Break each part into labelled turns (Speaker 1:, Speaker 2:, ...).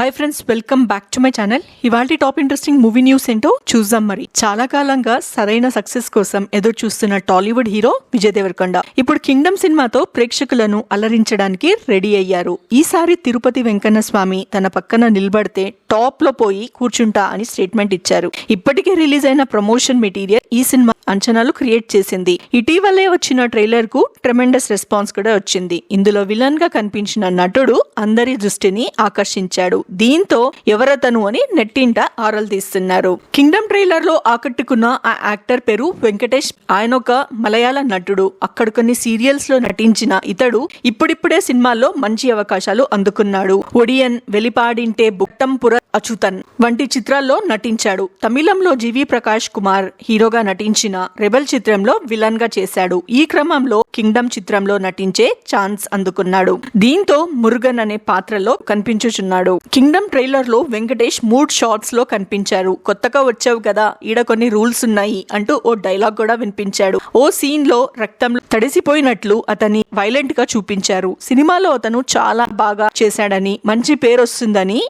Speaker 1: Hi friends, welcome back to my channel. ఇవాళ top interesting movie news ఏంటో చూద్దాం. మరి చాలా కాలంగా సరైన సక్సెస్ కోసం ఎదురు చూస్తున్న టాలీవుడ్ హీరో విజయ్ దేవరకొండ ఇప్పుడు కింగ్డమ్ సినిమాతో ప్రేక్షకులను అలరించడానికి రెడీ అయ్యారు. ఈసారి తిరుపతి వెంకన్న స్వామి తన పక్కన నిలబడితే టాప్ లో పోయి కూర్చుంటా అని స్టేట్మెంట్ ఇచ్చారు. ఇప్పటికే రిలీజ్ అయిన ప్రమోషన్ మెటీరియల్ ఈ సినిమా అంచనాలు క్రియేట్ చేసింది. ఇటీవలే వచ్చిన ట్రైలర్ కు ట్రెమెండస్ రెస్పాన్స్ కూడా వచ్చింది. ఇందులో విలన్ గా కనిపించిన నటుడు అందరి దృష్టిని ఆకర్షించాడు. దీంతో ఎవరతను అని నెట్టింట ఆరలు తీస్తున్నారు. కింగ్డమ్ ట్రైలర్ లో ఆకట్టుకున్న ఆ యాక్టర్ పేరు వెంకటేష్. ఆయన ఒక మలయాళ నటుడు. అక్కడ కొన్ని సీరియల్స్ లో నటించిన ఇతడు ఇప్పుడిప్పుడే సినిమాల్లో మంచి అవకాశాలు అందుకున్నాడు. ఒడియన్, వెలిపాడింటే బుట్టంపుర అచ్యుతన్ వంటి చిత్రాల్లో నటించాడు. తమిళంలో జీవి ప్రకాష్ కుమార్ హీరోగా నటించిన రెబెల్ చిత్రంలో విలన్ గా చేశాడు. ఈ క్రమంలో కింగ్డమ్ చిత్రంలో నటించే ఛాన్స్ అందుకున్నాడు. దీంతో మురుగన్ అనే పాత్రలో కనిపించుచున్నాడు. కింగ్డమ్ ట్రైలర్ లో వెంకటేష్ 3 షాట్స్ లో కనిపించారు. కొత్తగా వచ్చావు కదా, ఈడ కొన్ని రూల్స్ ఉన్నాయి అంటూ ఓ డైలాగ్ కూడా వినిపించాడు. ఓ సీన్ లో రక్తంలో తడిసిపోయినట్లు అతన్ని వైలెంట్ గా చూపించారు. సినిమాలో అతను చాలా బాగా చేశాడని, మంచి పేరు వస్తుందని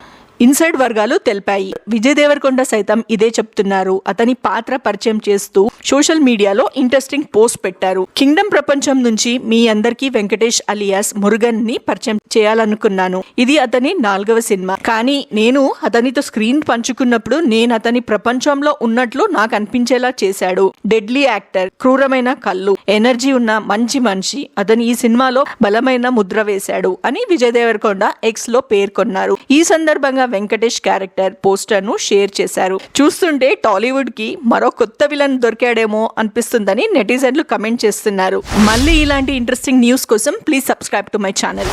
Speaker 1: ఇన్సైడ్ వర్గాలు తెలిపాయి. విజయ్ దేవరకొండ సైతం ఇదే చెప్తున్నారు. అతని పాత్ర పరిచయం చేస్తూ సోషల్ మీడియాలో ఇంట్రెస్టింగ్ పోస్ట్ పెట్టారు. కింగ్డమ్ ప్రపంచం నుంచి మీ అందరికీ వెంకటేష్ అలియాస్ మురుగన్ ని పరిచయం చేయాలనుకున్నాను. ఇది అతని 4వ సినిమా. కానీ నేను అతనితో స్క్రీన్ పంచుకున్నప్పుడు నేను అతని ప్రపంచంలో ఉన్నట్లు నాకు అనిపించేలా చేశాడు. డెడ్లీ యాక్టర్, క్రూరమైన కళ్ళు, ఎనర్జీ ఉన్న మంచి మనిషి. అతను ఈ సినిమాలో బలమైన ముద్ర వేశాడు అని విజయ్ దేవరకొండ ఎక్స్ లో పేర్కొన్నారు. ఈ సందర్భంగా వెంకటేష్ క్యారెక్టర్ పోస్టర్ ను షేర్ చేశారు. చూస్తుంటే టాలీవుడ్ కి మరో కొత్త విలన్ దొరికాడేమో అనిపిస్తుందని నెటిజన్లు కమెంట్ చేస్తున్నారు. మళ్ళీ ఇలాంటి ఇంట్రెస్టింగ్ న్యూస్ కోసం please subscribe to my channel.